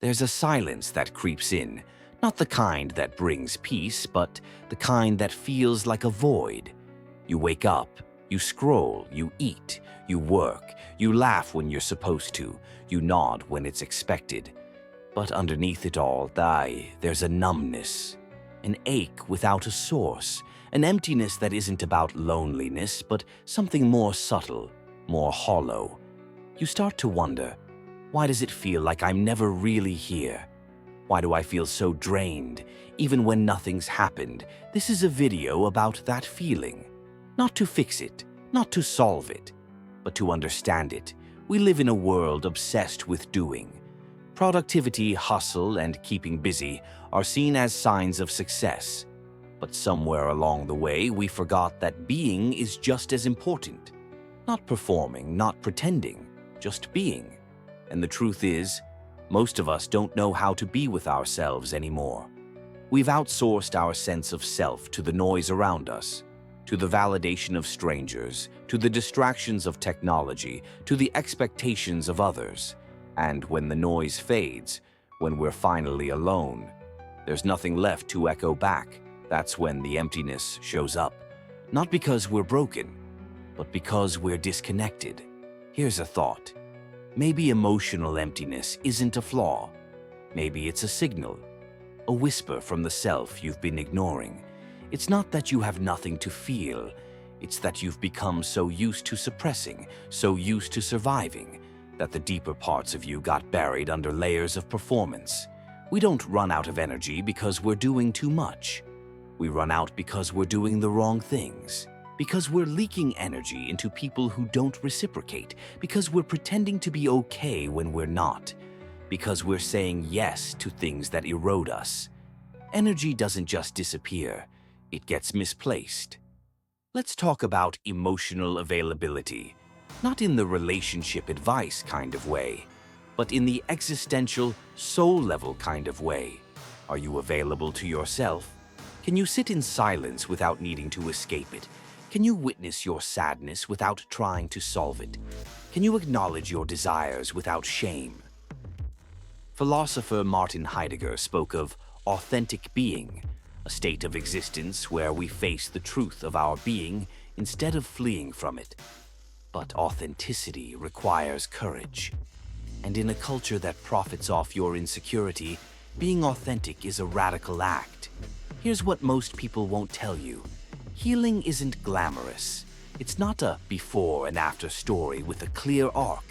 There's a silence that creeps in, not the kind that brings peace, but the kind that feels like a void. You wake up, you scroll, you eat, you work, you laugh when you're supposed to, you nod when it's expected. But underneath it all, there's a numbness, an ache without a source, an emptiness that isn't about loneliness, but something more subtle, more hollow. You start to wonder, why does it feel like I'm never really here? Why do I feel so drained, even when nothing's happened? This is a video about that feeling. Not to fix it, not to solve it, but to understand it. We live in a world obsessed with doing. Productivity, hustle, and keeping busy are seen as signs of success. But somewhere along the way, we forgot that being is just as important. Not performing, not pretending, just being. And the truth is, most of us don't know how to be with ourselves anymore. We've outsourced our sense of self to the noise around us, to the validation of strangers, to the distractions of technology, to the expectations of others. And when the noise fades, when we're finally alone, there's nothing left to echo back. That's when the emptiness shows up. Not because we're broken, but because we're disconnected. Here's a thought. Maybe emotional emptiness isn't a flaw. Maybe it's a signal, a whisper from the self you've been ignoring. It's not that you have nothing to feel. It's that you've become so used to suppressing, so used to surviving, that the deeper parts of you got buried under layers of performance. We don't run out of energy because we're doing too much. We run out because we're doing the wrong things. Because we're leaking energy into people who don't reciprocate, because we're pretending to be okay when we're not, because we're saying yes to things that erode us. Energy doesn't just disappear, it gets misplaced. Let's talk about emotional availability, not in the relationship advice kind of way, but in the existential, soul-level kind of way. Are you available to yourself? Can you sit in silence without needing to escape it? Can you witness your sadness without trying to solve it? Can you acknowledge your desires without shame? Philosopher Martin Heidegger spoke of authentic being, a state of existence where we face the truth of our being instead of fleeing from it. But authenticity requires courage. And in a culture that profits off your insecurity, being authentic is a radical act. Here's what most people won't tell you. Healing isn't glamorous. It's not a before and after story with a clear arc.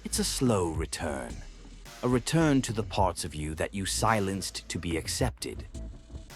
It's a slow return. A return to the parts of you that you silenced to be accepted.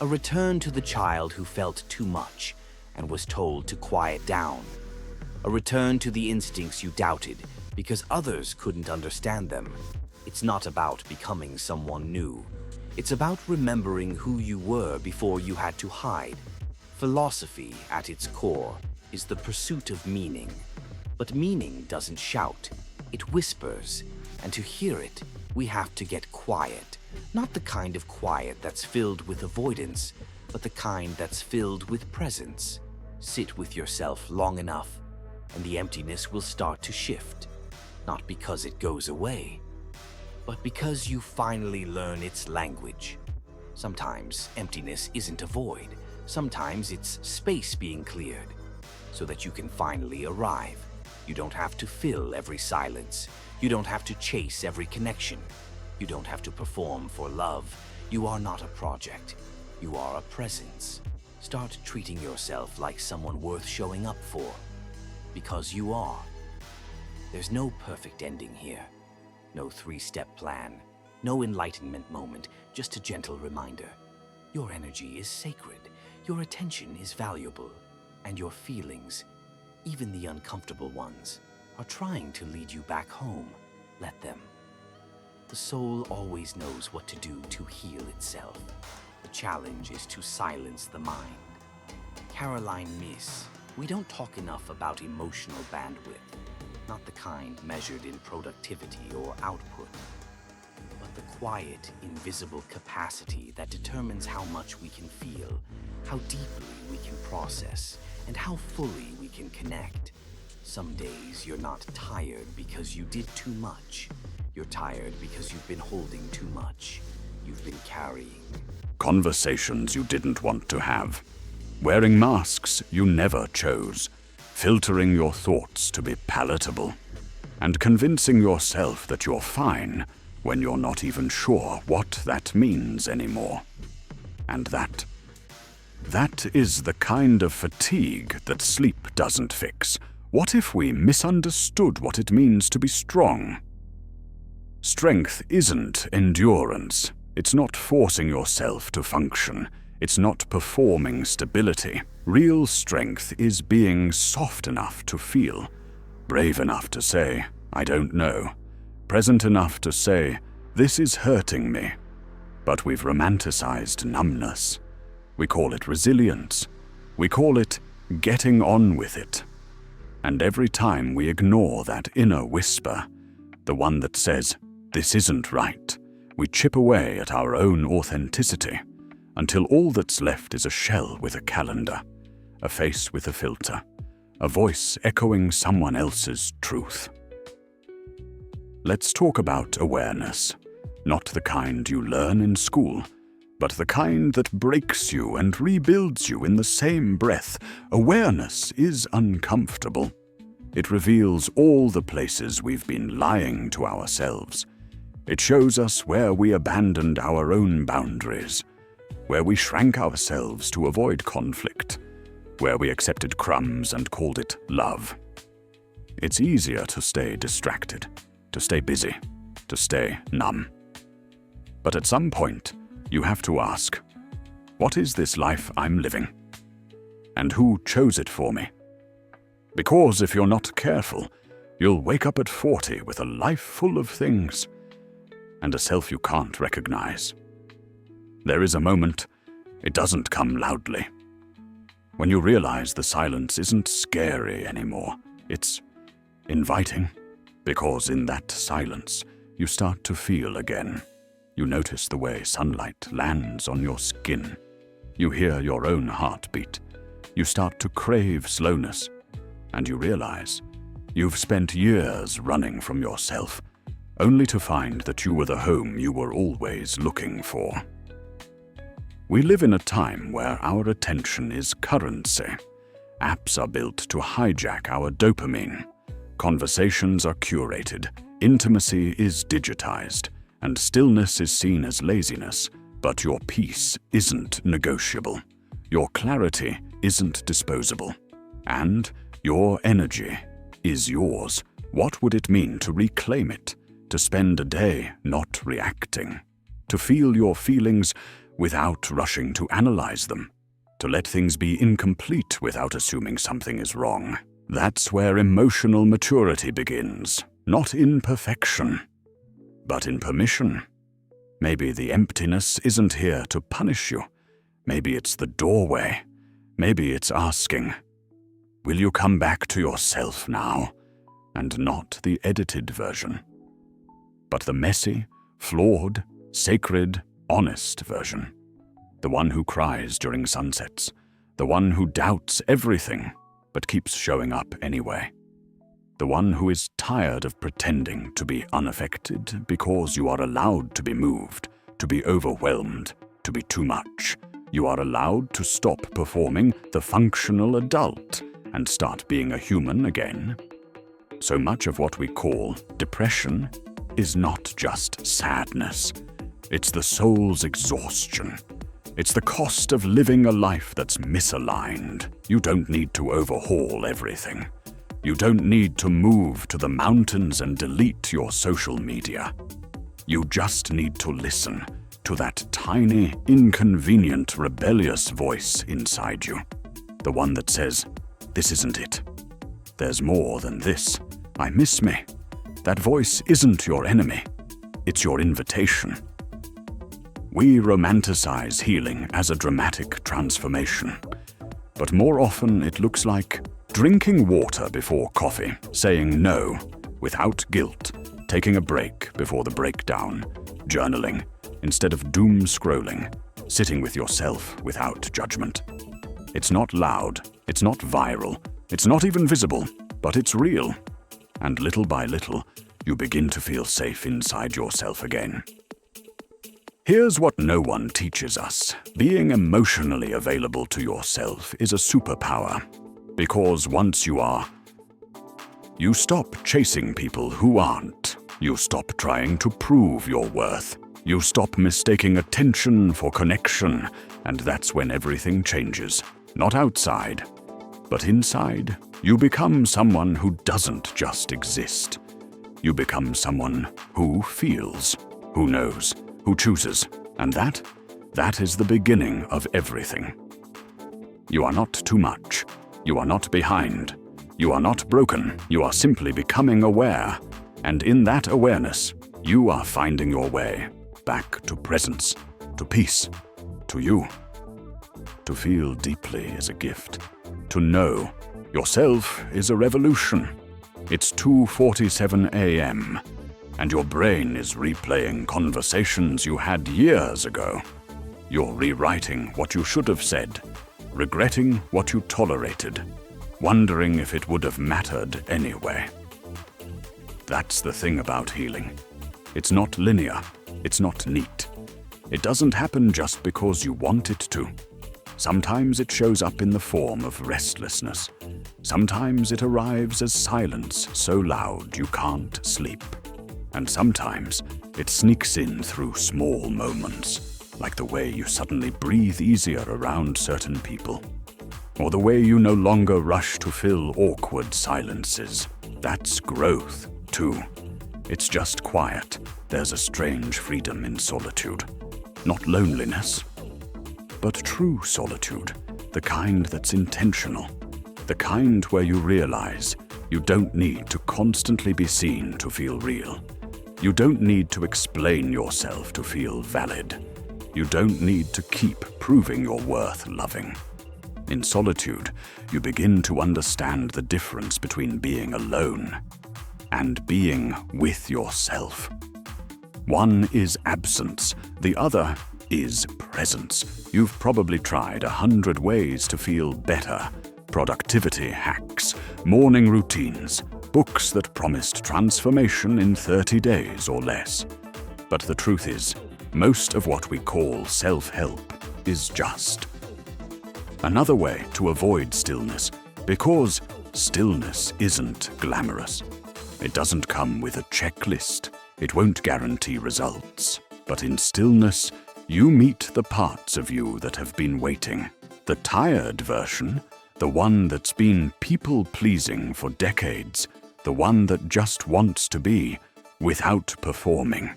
A return to the child who felt too much and was told to quiet down. A return to the instincts you doubted because others couldn't understand them. It's not about becoming someone new. It's about remembering who you were before you had to hide. Philosophy, at its core, is the pursuit of meaning. But meaning doesn't shout, it whispers, and to hear it, we have to get quiet. Not the kind of quiet that's filled with avoidance, but the kind that's filled with presence. Sit with yourself long enough, and the emptiness will start to shift. Not because it goes away, but because you finally learn its language. Sometimes emptiness isn't a void. Sometimes it's space being cleared, so that you can finally arrive. You don't have to fill every silence. You don't have to chase every connection. You don't have to perform for love. You are not a project. You are a presence. Start treating yourself like someone worth showing up for, because you are. There's no perfect ending here. No three-step plan. No enlightenment moment, just a gentle reminder. Your energy is sacred. Your attention is valuable, and your feelings, even the uncomfortable ones, are trying to lead you back home. Let them. The soul always knows what to do to heal itself. The challenge is to silence the mind. Caroline Myss, we don't talk enough about emotional bandwidth, not the kind measured in productivity or output, but the quiet, invisible capacity that determines how much we can feel, how deeply we can process, and how fully we can connect. Some days you're not tired because you did too much. You're tired because you've been holding too much. You've been carrying. Conversations you didn't want to have. Wearing masks you never chose. Filtering your thoughts to be palatable. And convincing yourself that you're fine when you're not even sure what that means anymore. And that is the kind of fatigue that sleep doesn't fix. What if we misunderstood what it means to be strong? Strength isn't endurance. It's not forcing yourself to function. It's not performing stability. Real strength is being soft enough to feel, brave enough to say, I don't know, present enough to say, this is hurting me. But we've romanticized numbness. We call it resilience. We call it getting on with it. And every time we ignore that inner whisper, the one that says, this isn't right, we chip away at our own authenticity until all that's left is a shell with a calendar, a face with a filter, a voice echoing someone else's truth. Let's talk about awareness, not the kind you learn in school, but the kind that breaks you and rebuilds you in the same breath. Awareness is uncomfortable. It reveals all the places we've been lying to ourselves. It shows us where we abandoned our own boundaries, where we shrank ourselves to avoid conflict, where we accepted crumbs and called it love. It's easier to stay distracted, to stay busy, to stay numb. But at some point, you have to ask, what is this life I'm living? And who chose it for me? Because if you're not careful, you'll wake up at 40 with a life full of things, and a self you can't recognize. There is a moment, it doesn't come loudly, when you realize the silence isn't scary anymore. It's inviting, because in that silence, you start to feel again. You notice the way sunlight lands on your skin. You hear your own heartbeat. You start to crave slowness, and you realize you've spent years running from yourself, only to find that you were the home you were always looking for. We live in a time where our attention is currency. Apps are built to hijack our dopamine. Conversations are curated. Intimacy is digitized. And stillness is seen as laziness. But your peace isn't negotiable. Your clarity isn't disposable. And your energy is yours. What would it mean to reclaim it? To spend a day not reacting? To feel your feelings without rushing to analyze them? To let things be incomplete without assuming something is wrong? That's where emotional maturity begins. Not in perfection, but in permission. Maybe the emptiness isn't here to punish you. Maybe it's the doorway. Maybe it's asking, will you come back to yourself now, and not the edited version, but the messy, flawed, sacred, honest version. The one who cries during sunsets. The one who doubts everything, but keeps showing up anyway. The one who is tired of pretending to be unaffected because you are allowed to be moved, to be overwhelmed, to be too much. You are allowed to stop performing the functional adult and start being a human again. So much of what we call depression is not just sadness. It's the soul's exhaustion. It's the cost of living a life that's misaligned. You don't need to overhaul everything. You don't need to move to the mountains and delete your social media. You just need to listen to that tiny, inconvenient, rebellious voice inside you. The one that says, this isn't it. There's more than this. I miss me. That voice isn't your enemy. It's your invitation. We romanticize healing as a dramatic transformation. But more often it looks like drinking water before coffee, saying no without guilt, taking a break before the breakdown, journaling instead of doom scrolling, sitting with yourself without judgment. It's not loud, it's not viral, it's not even visible, but it's real. And little by little, you begin to feel safe inside yourself again. Here's what no one teaches us. Being emotionally available to yourself is a superpower. Because once you are, you stop chasing people who aren't. You stop trying to prove your worth. You stop mistaking attention for connection, and that's when everything changes. Not outside, but inside. You become someone who doesn't just exist. You become someone who feels, who knows, who chooses, and that is the beginning of everything. You are not too much. You are not behind. You are not broken. You are simply becoming aware. And in that awareness, you are finding your way back to presence, to peace, to you. To feel deeply is a gift. To know yourself is a revolution. It's 2:47 a.m., and your brain is replaying conversations you had years ago. You're rewriting what you should have said, regretting what you tolerated, wondering if it would have mattered anyway. That's the thing about healing. It's not linear. It's not neat. It doesn't happen just because you want it to. Sometimes it shows up in the form of restlessness. Sometimes it arrives as silence so loud you can't sleep. And sometimes it sneaks in through small moments, like the way you suddenly breathe easier around certain people, or the way you no longer rush to fill awkward silences. That's growth, too. It's just quiet. There's a strange freedom in solitude. Not loneliness, but true solitude, the kind that's intentional, the kind where you realize you don't need to constantly be seen to feel real. You don't need to explain yourself to feel valid. You don't need to keep proving your worth loving. In solitude, you begin to understand the difference between being alone and being with yourself. One is absence, the other is presence. You've probably tried 100 ways to feel better. Productivity hacks, morning routines, books that promised transformation in 30 days or less. But the truth is, most of what we call self-help is just another way to avoid stillness, because stillness isn't glamorous. It doesn't come with a checklist. It won't guarantee results. But in stillness, you meet the parts of you that have been waiting. The tired version, the one that's been people-pleasing for decades, the one that just wants to be without performing.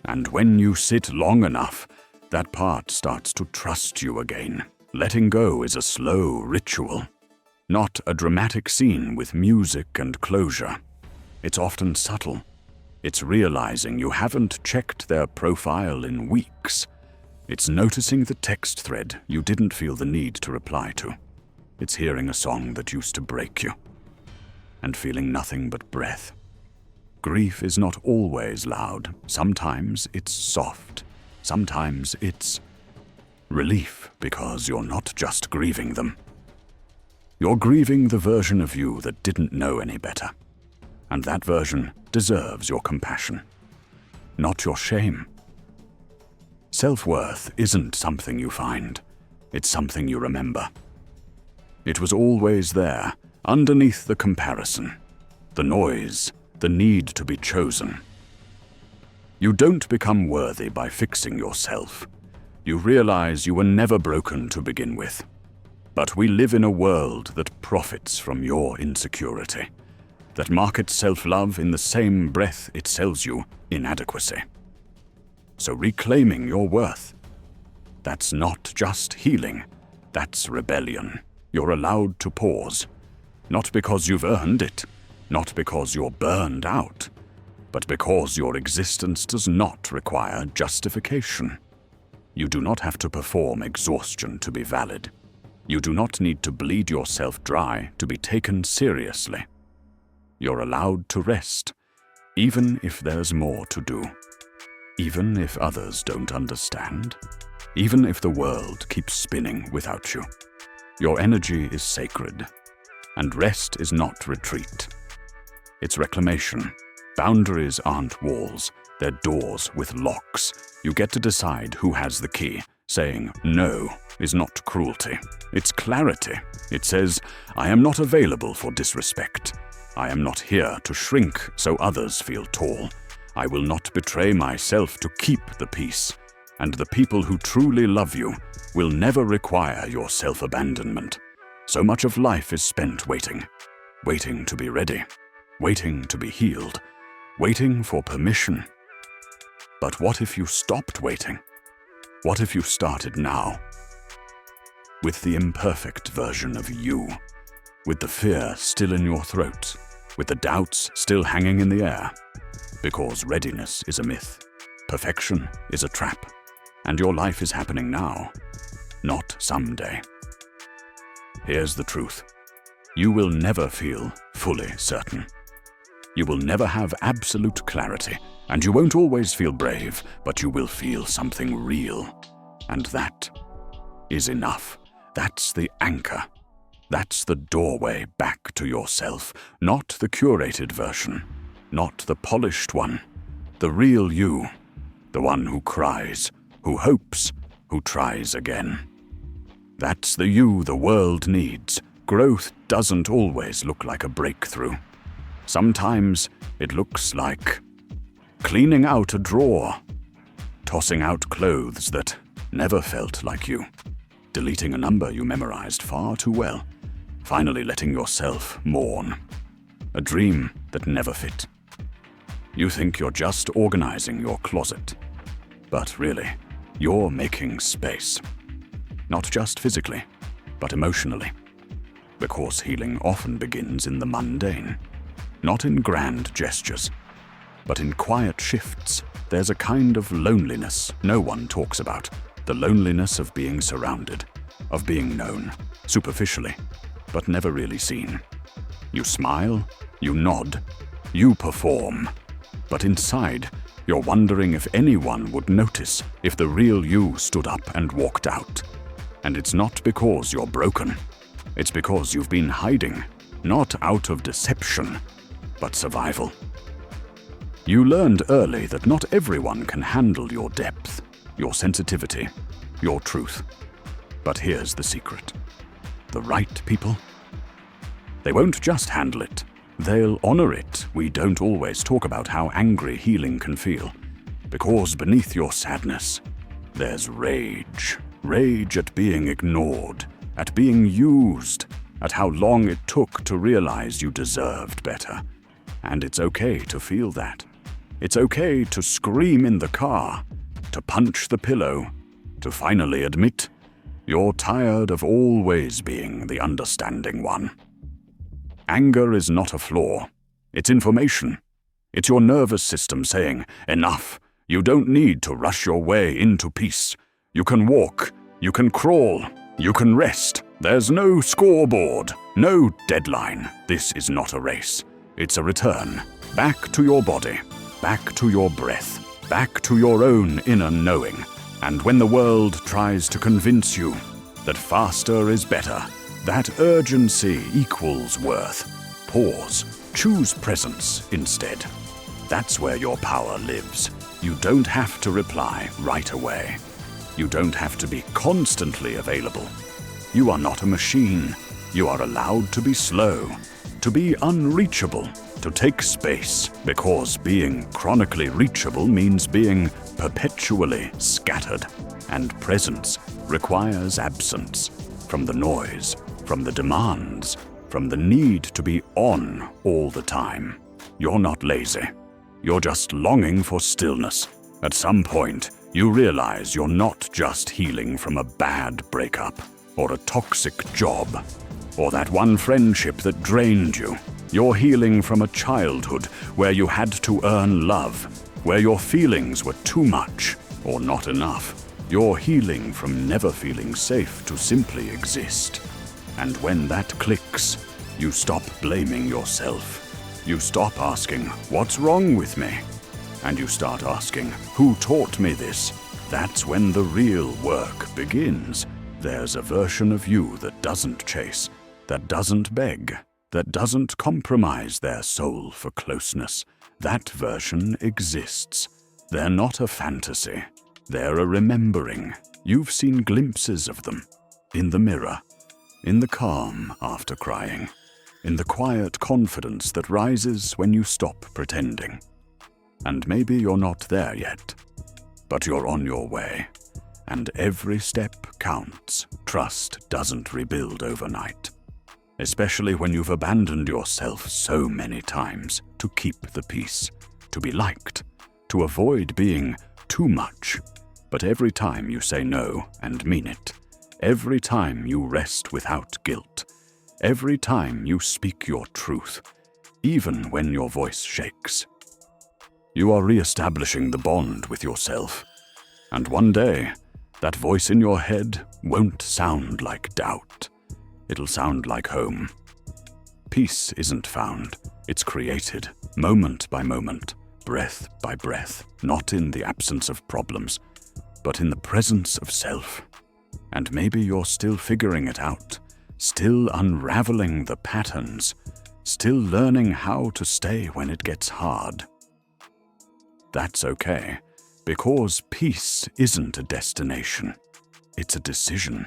And when you sit long enough, that part starts to trust you again. Letting go is a slow ritual, not a dramatic scene with music and closure. It's often subtle. It's realizing you haven't checked their profile in weeks. It's noticing the text thread you didn't feel the need to reply to. It's hearing a song that used to break you, and feeling nothing but breath. Grief is not always loud. Sometimes it's soft. Sometimes it's relief, because you're not just grieving them. You're grieving the version of you that didn't know any better. And that version deserves your compassion, not your shame. Self-worth isn't something you find. It's something you remember. It was always there, underneath the comparison, the noise, the need to be chosen. You don't become worthy by fixing yourself. You realize you were never broken to begin with. But we live in a world that profits from your insecurity, that markets self-love in the same breath it sells you inadequacy. So reclaiming your worth, that's not just healing, that's rebellion. You're allowed to pause, not because you've earned it, not because you're burned out, but because your existence does not require justification. You do not have to perform exhaustion to be valid. You do not need to bleed yourself dry to be taken seriously. You're allowed to rest, even if there's more to do. Even if others don't understand. Even if the world keeps spinning without you. Your energy is sacred, and rest is not retreat. It's reclamation. Boundaries aren't walls, they're doors with locks. You get to decide who has the key. Saying no is not cruelty, it's clarity. It says, I am not available for disrespect. I am not here to shrink so others feel tall. I will not betray myself to keep the peace. And the people who truly love you will never require your self-abandonment. So much of life is spent waiting. Waiting to be ready. Waiting to be healed. Waiting for permission. But what if you stopped waiting? What if you started now? With the imperfect version of you. With the fear still in your throat. With the doubts still hanging in the air. Because readiness is a myth. Perfection is a trap. And your life is happening now, not someday. Here's the truth. You will never feel fully certain. You will never have absolute clarity, and you won't always feel brave, but you will feel something real. And that is enough. That's the anchor. That's the doorway back to yourself, not the curated version, not the polished one, the real you, the one who cries, who hopes, who tries again. That's the you the world needs. Growth doesn't always look like a breakthrough. Sometimes it looks like cleaning out a drawer, tossing out clothes that never felt like you, deleting a number you memorized far too well, finally letting yourself mourn, a dream that never fit. You think you're just organizing your closet, but really, you're making space. Not just physically, but emotionally. Because healing often begins in the mundane. Not in grand gestures, but in quiet shifts. There's a kind of loneliness no one talks about. The loneliness of being surrounded, of being known, superficially, but never really seen. You smile, you nod, you perform. But inside, you're wondering if anyone would notice if the real you stood up and walked out. And it's not because you're broken. It's because you've been hiding, not out of deception, but survival. You learned early that not everyone can handle your depth, your sensitivity, your truth. But here's the secret. The right people, they won't just handle it. They'll honor it. We don't always talk about how angry healing can feel. Because beneath your sadness, there's rage. Rage at being ignored, at being used, at how long it took to realize you deserved better. And it's okay to feel that. It's okay to scream in the car, to punch the pillow, to finally admit you're tired of always being the understanding one. Anger is not a flaw. It's information. It's your nervous system saying, enough. You don't need to rush your way into peace. You can walk. You can crawl. You can rest. There's no scoreboard. No deadline. This is not a race. It's a return. Back to your body. Back to your breath. Back to your own inner knowing. And when the world tries to convince you that faster is better, that urgency equals worth, pause. Choose presence instead. That's where your power lives. You don't have to reply right away. You don't have to be constantly available. You are not a machine. You are allowed to be slow, to be unreachable, to take space, because being chronically reachable means being perpetually scattered, and presence requires absence from the noise, from the demands, from the need to be on all the time. You're not lazy. You're just longing for stillness. At some point, you realize you're not just healing from a bad breakup, or a toxic job, or that one friendship that drained you. You're healing from a childhood where you had to earn love, where your feelings were too much or not enough. You're healing from never feeling safe to simply exist. And when that clicks, you stop blaming yourself. You stop asking, what's wrong with me? And you start asking, who taught me this? That's when the real work begins. There's a version of you that doesn't chase, that doesn't beg, that doesn't compromise their soul for closeness. That version exists. They're not a fantasy. They're a remembering. You've seen glimpses of them. In the mirror. In the calm after crying. In the quiet confidence that rises when you stop pretending. And maybe you're not there yet, but you're on your way. And every step counts. Trust doesn't rebuild overnight. Especially when you've abandoned yourself so many times to keep the peace, to be liked, to avoid being too much. But every time you say no and mean it, every time you rest without guilt, every time you speak your truth, even when your voice shakes, you are re-establishing the bond with yourself. And one day, that voice in your head won't sound like doubt. It'll sound like home. Peace isn't found, it's created, moment by moment, breath by breath, not in the absence of problems, but in the presence of self. And maybe you're still figuring it out, still unraveling the patterns, still learning how to stay when it gets hard. That's okay, because peace isn't a destination, it's a decision.